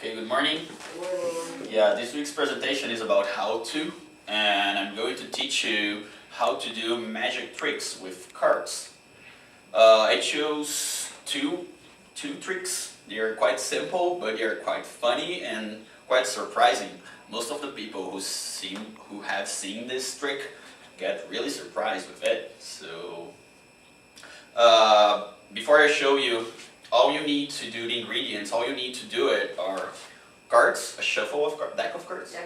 Okay, good morning. Good morning. Yeah, this week's presentation is about how to, and I'm going to teach you how to do magic tricks with cards. I chose two tricks. They are quite simple, but they are quite funny and quite surprising. Most of the people who have seen this trick get really surprised with it. So, before I show you, all you need to do the ingredients, all you need to do it are cards, a shuffle of cards, deck of cards.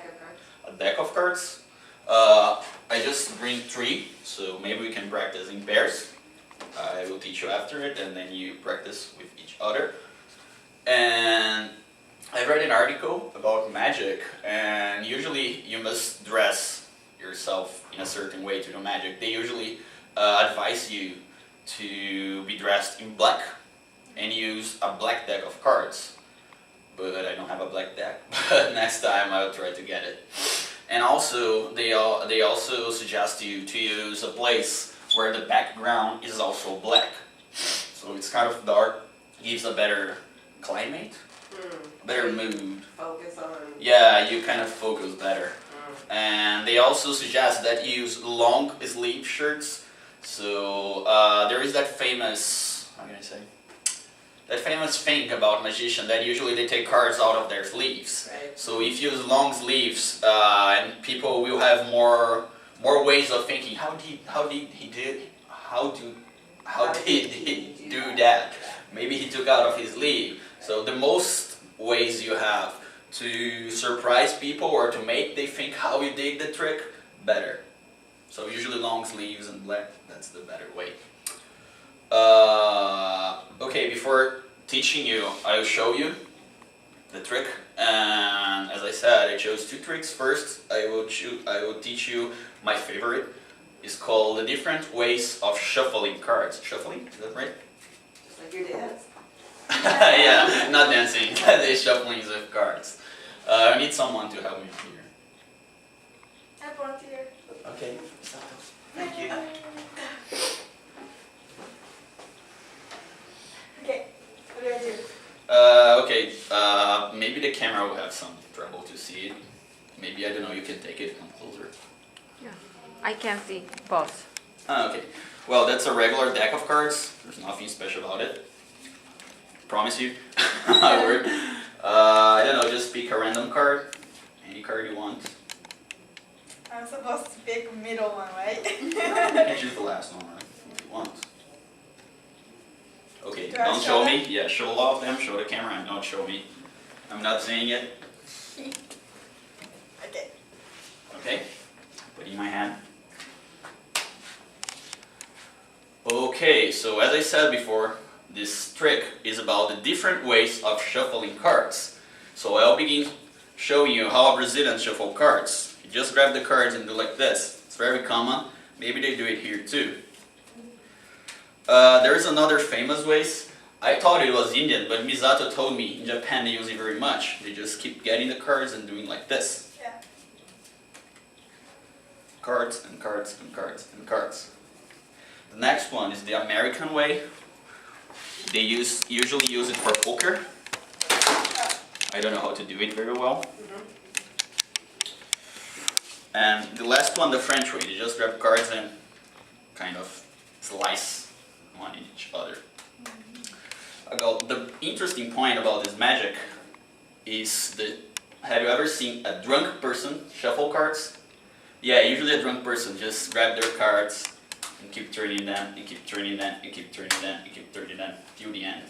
A deck of cards. I just bring 3, so maybe we can practice in pairs. I will teach you after it, and then you practice with each other. And I read an article about magic, and usually you must dress yourself in a certain way to do magic. They usually advise you to be dressed in black and use a black deck of cards. But I don't have a black deck, but next time I'll try to get it. And also, they also suggest you to use a place where the background is also black. So it's kind of dark, gives a better climate, better mood. Focus on. Yeah, you kind of focus better. And they also suggest that you use long sleeve shirts. So there is that famous, how can I say? That famous thing about magicians that usually they take cards out of their sleeves. Right. So if you use long sleeves, and people will have more ways of thinking. How did he do that? Maybe he took out of his sleeve. So the most ways you have to surprise people or to make they think how you did the trick, better. So usually long sleeves and black, that's the better way. Okay, before teaching you, I'll show you the trick. And as I said, I chose 2 tricks. First, I will teach you my favorite. It's called the different ways of shuffling cards. Shuffling, is that right? Just like your dance. Yeah, not dancing. The shuffling is with cards. I need someone to help me here. I volunteer. Okay, thank you. Okay, what do I do? Okay, maybe the camera will have some trouble to see it. Maybe, I don't know, you can take it, come closer. Yeah, I can see both. Okay, well, that's a regular deck of cards. There's nothing special about it. Promise you. My word. I don't know, just pick a random card. Any card you want. I'm supposed to pick middle one, right? You can choose the last one, right, if you want. Okay, Do I don't show show them? me. Yeah, show all of them, show the camera, and don't show me. I'm not saying it. Okay. Okay, put it in my hand. Okay, so as I said before, this trick is about the different ways of shuffling cards. So I'll begin showing you how Brazilians shuffle cards. You just grab the cards and do like this. It's very common. Maybe they do it here too. There is another famous ways. I thought it was Indian, but Misato told me in Japan they use it very much. They just keep getting the cards and doing like this. Yeah. Cards and cards and cards and cards. The next one is the American way. They usually use it for poker. I don't know how to do it very well. And the last one, the French way. They just grab cards and kind of slice one in each other. The interesting point about this magic is that, have you ever seen a drunk person shuffle cards? Yeah, usually a drunk person just grab their cards and keep turning them, and keep turning them, and keep turning them, and keep turning them till the end.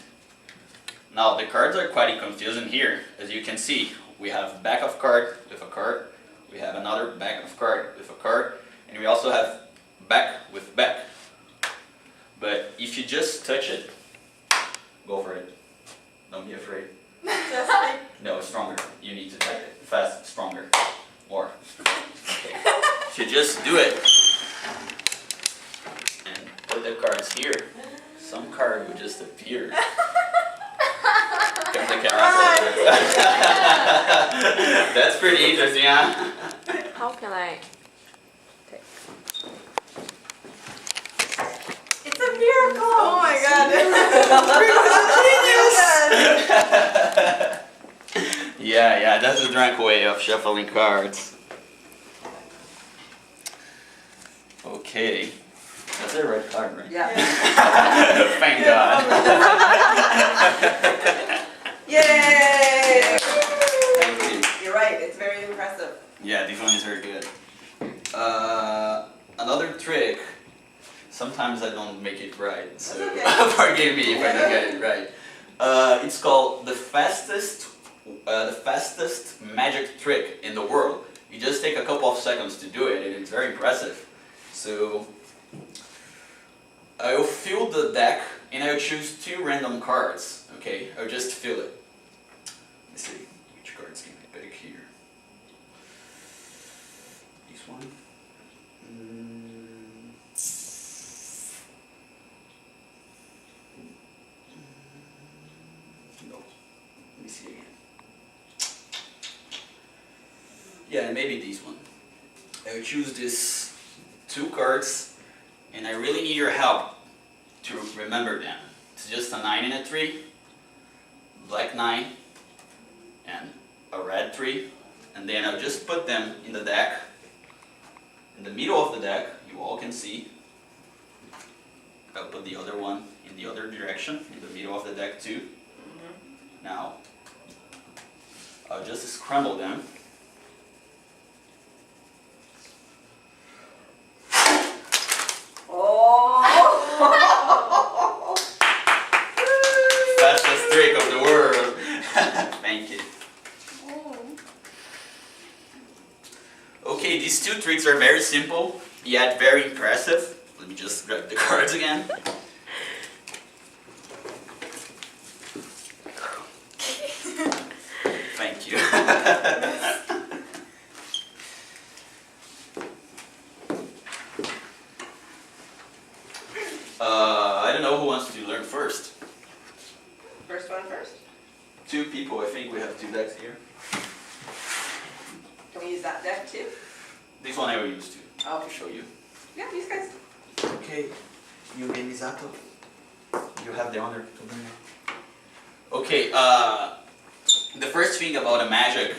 Now the cards are quite confusing here. As you can see, we have back of card with a card, we have another back of card with a card, and we also have back with back. But if you just touch it, go for it. Don't be afraid. Just like, No, stronger. You need to type it. Fast, stronger. More. Okay. If you just do it and put the cards here, some card will just appear. Come the camera closer. That's pretty interesting, huh? How can I take? it's a miracle! Oh my god! Yeah, that's the drunk way of shuffling cards. Okay. That's a red card, right? Yeah. Thank God. Yay! Thank you. You're right, it's very impressive. Yeah, these ones are good. Another trick, sometimes I don't make it right, so That's okay. forgive me if I don't get it right. It's called the fastest magic trick in the world. You just take a couple of seconds to do it, and it's very impressive. So, I'll fill the deck, and I'll choose 2 random cards, okay? I'll just fill it. Let's see, which cards can I pick here? This one. No. Let me see again. Yeah, maybe this one. I'll choose these 2 cards, and I really need your help to remember them. It's just a 9 and a 3, black 9, and a red 3, and then I'll just put them in the deck, in the middle of the deck, you all can see. I'll put the other one in the other direction, in the middle of the deck too. Now, I'll just scramble them. Oh! Fastest trick of the world. Thank you. Okay, these 2 tricks are very simple, yet very impressive. Let me just grab the cards again. Thank you. I don't know who wants to learn first. First one first. 2 people, I think we have 2 decks here. Can we use that deck too? This one I will use too. Oh. To show you. Yeah, these guys. Okay, you name is Zato. You have the honor to bring it. Okay, the first thing about a magic,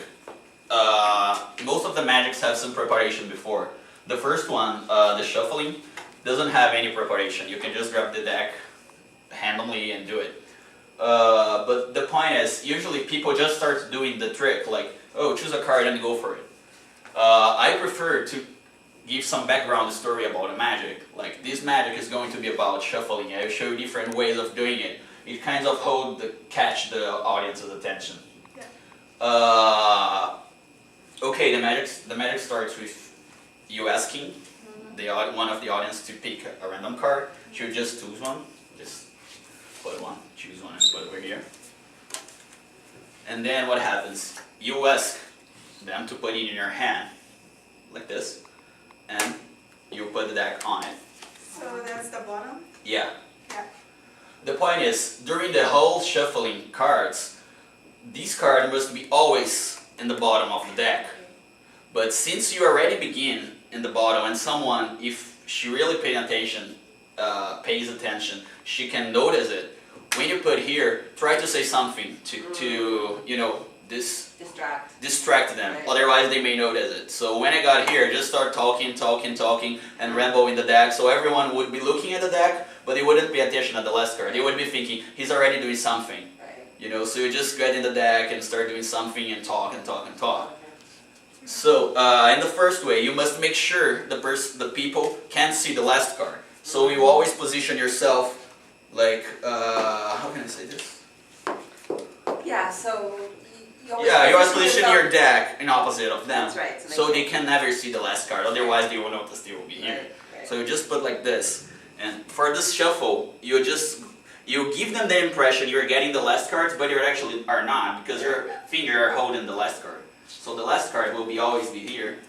most of the magics have some preparation before. The first one, the shuffling, doesn't have any preparation. You can just grab the deck randomly and do it. But the point is, usually people just start doing the trick, like, oh, choose a card and go for it. I prefer to give some background story about a magic. Like, this magic is going to be about shuffling. I'll show you different ways of doing it. It kind of catch the audience's attention. Yeah. Okay, the magic starts with you asking one of the audience to pick a random card. You just choose one. Just put one, choose one, and put it over here. And then what happens? You ask them to put it in your hand, like this, and you put the deck on it. So that's the bottom? Yeah. Yeah. The point is, during the whole shuffling cards, this card must be always in the bottom of the deck. But since you already begin in the bottom, and someone, if she really pays attention, she can notice it. When you put here, try to say something to you know, distract them. Right. Otherwise, they may notice it. So when I got here, just start talking, and ramble in the deck. So everyone would be looking at the deck, but they wouldn't pay attention at the last card. They would be thinking, he's already doing something. Right. You know, so you just get in the deck and start doing something and talk. Okay. So in the first way, you must make sure the people can't see the last card. So you always position yourself like, how can I say this? Yeah, so you always position your deck in opposite of them. That's right. So they can never see the last card, otherwise they will notice they will be here. Right. So you just put like this. And for this shuffle, you give them the impression you're getting the last cards, but you actually are not, because your finger are holding the last card. So the last card will always be here.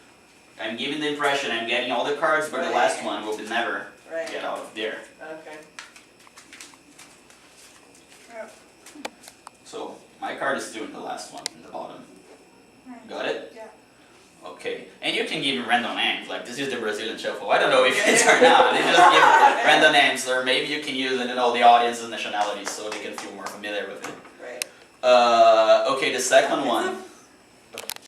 I'm giving the impression I'm getting all the cards, but the last one will never get out of there. Okay. Yeah. So my card is still in the last one, in the bottom. Got it? Yeah. Okay. And you can give random names, like this is the Brazilian shuffle. I don't know if it's or not. They just give random names, or maybe you can use the audience's nationalities so they can feel more familiar with it. Right. Okay, the second one.